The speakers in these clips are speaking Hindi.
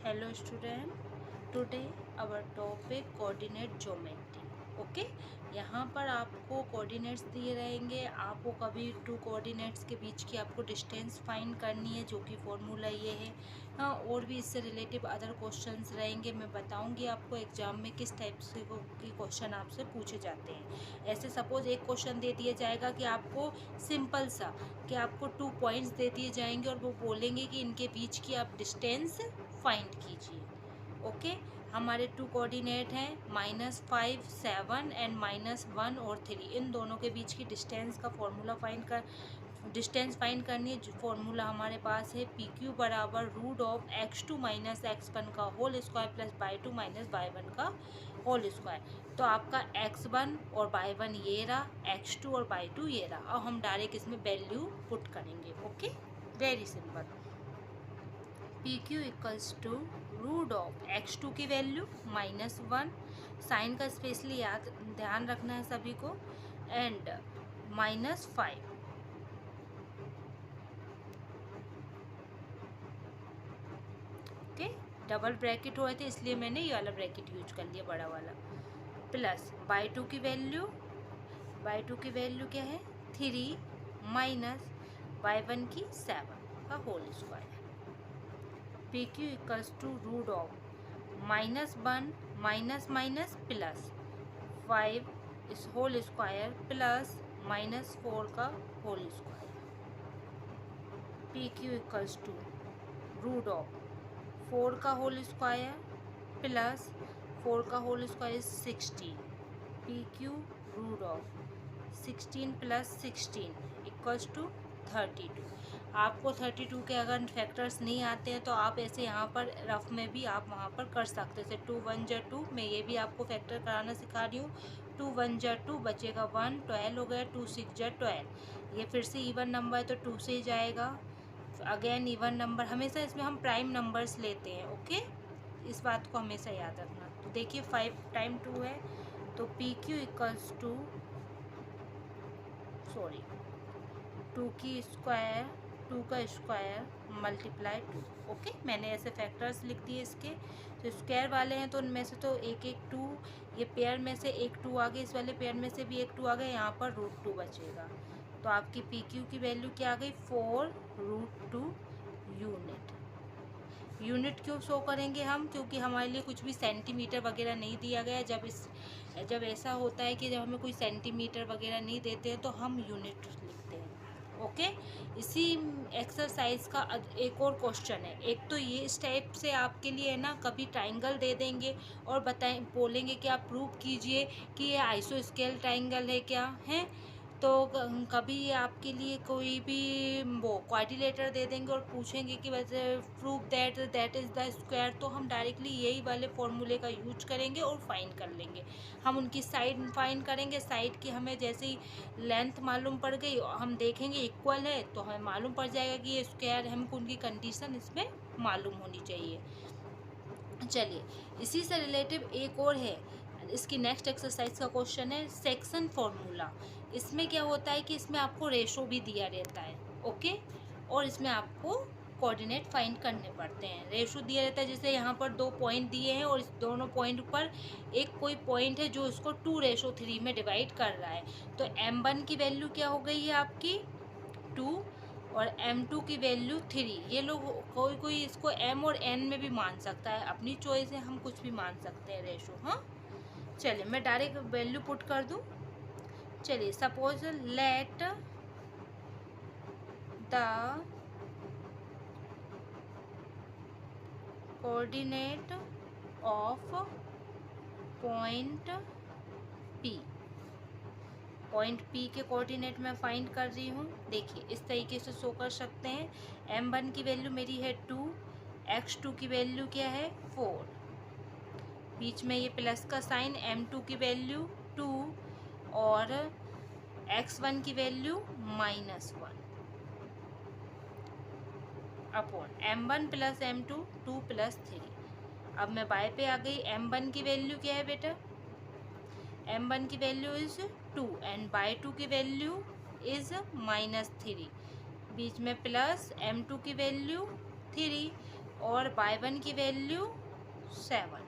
Hello student, today our topic coordinate geometry. Okay यहाँ पर आपको कोऑर्डिनेट्स दिए रहेंगे। आपको कभी टू कोऑर्डिनेट्स के बीच की आपको डिस्टेंस फाइंड करनी है, जो कि फॉर्मूला ये है। हाँ, और भी इससे रिलेटिव अदर क्वेश्चंस रहेंगे। मैं बताऊंगी आपको एग्जाम में किस टाइप से की क्वेश्चन आपसे पूछे जाते हैं। ऐसे सपोज एक क्वेश्चन दे दिया जाएगा कि आपको सिंपल सा कि आपको 2 पॉइंट्स दे दिए जाएंगे और वो बोलेंगे कि इनके बीच की आप डिस्टेंस फाइंड कीजिए। ओके, हमारे 2 कोऑर्डिनेट हैं -5, 7 एंड -1 और 3। इन दोनों के बीच की डिस्टेंस का फॉर्मूला डिस्टेंस फाइंड करनी है। फॉर्मूला हमारे पास है PQ बराबर √x2 - x1 का whole square plus y2 - y1 का होल स्क्वायर। तो आपका x1 और y1 ये रहा, x2 और y2 ये रहा। और हम डायरेक्ट इसमें वैल्यू पुट करेंगे। Okay, very simple. PQ equals to √x2 की वैल्यू -1, साइन का स्पेशली याद ध्यान रखना है सभी को, एंड -5। ओके, डबल ब्रैकेट हुए थे इसलिए मैंने ये वाला ब्रैकेट यूज कर लिया, बड़ा वाला, प्लस y2 की वैल्यू क्या है 3 माइनस y1 की 7 का whole square. PQ equals to -1 minus minus plus 5 इस होल स्क्वायर प्लस -4 का whole square. PQ equals to √4 का होल स्क्वायर प्लस 4 का whole square is 16। PQ √16 plus 16 equals to 32। आपको 32 के अगर फैक्टर्स नहीं आते हैं तो आप ऐसे यहाँ पर रफ में भी आप वहाँ पर कर सकते हैं। 2 1 जा 2, मैं ये भी आपको फैक्टर कराना सिखा रही हूँ। 2 1 जा 2 बचेगा 1, 12 हो गया। 2 6 जा 12, ये फिर से इवन नंबर है तो 2 से ही जाएगा। अगेन इवन नंबर, हमेशा इसमें हम प्राइम नंबर्स लेते हैं। ओके, इस बात को हमेशा याद रखना। तो देखिए 5 टाइम 2 है तो PQ इक्वल्स टू 2 की स्क्वायर, 2 का स्क्वायर मल्टीप्लाई 2। ओके, मैंने ऐसे फैक्टर्स लिख दिए इसके। तो स्क्वायर वाले हैं तो उनमें से तो एक 2, ये पेयर में से एक 2 आ गए, इस वाले पेयर में से भी एक 2 आ गए, यहाँ पर √2 बचेगा। तो आपकी PQ की वैल्यू क्या आ गई 4√2 यूनिट। यूनिट क्यों शो करेंगे हम, क्योंकि हमारे लिए कुछ भी सेंटीमीटर वगैरह नहीं दिया गया। जब ऐसा होता है कि जब हमें कोई सेंटीमीटर वगैरह नहीं देते हैं तो हम यूनिट लिखते हैं। ओके, इसी एक्सरसाइज का एक और क्वेश्चन है। एक तो ये इस टाइप से आपके लिए है ना, कभी ट्राइंगल दे देंगे और बोलेंगे कि आप प्रूव कीजिए कि ये आइसोस्केल ट्राइंगल है क्या है। तो कभी ये आपके लिए कोई भी वो क्वाड्रिलेटर दे देंगे और पूछेंगे कि वैसे prove that is the square, तो हम डायरेक्टली यही वाले फॉर्मूले का यूज करेंगे और फाइंड कर लेंगे। हम उनकी साइड फाइंड करेंगे, साइड की हमें जैसे ही लेंथ मालूम पड़ गई हम देखेंगे इक्वल है तो हमें मालूम पड़ जाएगा कि ये स्क्वायर है। हमको उनकी कंडीशन इसमें मालूम होनी चाहिए। चलिए, इसी से रिलेटिव एक और है, इसकी नेक्स्ट एक्सरसाइज का क्वेश्चन है सेक्शन फॉर्मूला। इसमें क्या होता है कि इसमें आपको रेशो भी दिया रहता है। ओके, और इसमें आपको कोऑर्डिनेट फाइंड करने पड़ते हैं। रेशो दिया रहता है, जैसे यहाँ पर 2 पॉइंट दिए हैं और इस दोनों पॉइंट पर एक कोई पॉइंट है जो इसको 2:3 में डिवाइड कर रहा है। तो M1 की वैल्यू क्या हो गई है आपकी 2 और M2 की वैल्यू 3। ये लोग कोई इसको M और N में भी मान सकता है, अपनी चॉइस है, हम कुछ भी मान सकते हैं रेशो। हाँ, चलिए मैं डायरेक्ट वैल्यू पुट कर दूँ। चलिए, suppose let the coordinate of point P के कोऑर्डिनेट मैं फाइंड कर रही हूँ। देखिए इस तरीके से शो कर सकते हैं। M1 की वैल्यू मेरी है 2, x2 की वैल्यू क्या है 4, बीच में ये प्लस का साइन, M2 की वैल्यू 2 और x1 की value -1 upon M1 plus M2 2 plus 3। अब मैं बाय पे आ गई। M1 की वैल्यू क्या है बेटा, M1 की वैल्यू इज 2 एंड बाय 2 की वैल्यू इज -3, बीच में प्लस M2 की वैल्यू 3, और y1 की value 7।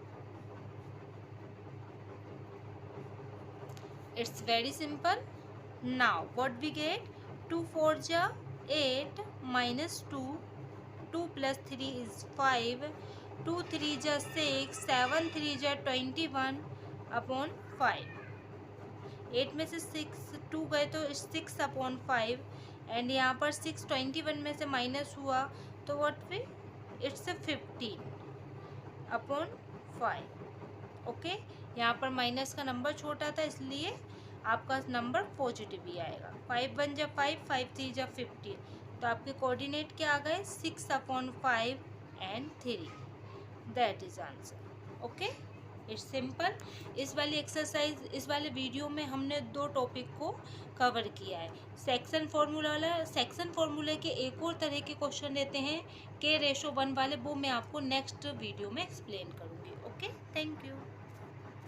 It's very simple. Now what we get? 2 4 ja 8 minus 2, 2 plus 3 is 5, 2 3 ja 6, 7 3 ja 21 upon 5। 8 में से 6 2 गए तो 6 अपॉन 5, एंड यहाँ पर 6 21 में से माइनस हुआ तो what we, it's 15 upon 5। Okay, यहाँ पर माइनस का नंबर छोटा था इसलिए आपका नंबर पॉजिटिव ही आएगा। 5 1 जा 5, 5 3 जा 15, तो आपके कोऑर्डिनेट क्या आ गए? 6 upon 5 and 3। That is answer. Okay, it's simple. इस वाली एक्सरसाइज, इस वाले वीडियो में हमने 2 टॉपिक को कवर किया है। सेक्शन फॉर्मूला वाला, सेक्शन फॉर्मूले के एक और तरह के क्वेश्चन देते हैं K/1 वाले, वो मैं आपको नेक्स्ट वीडियो में एक्सप्लेन करूँगी। Okay, thank you.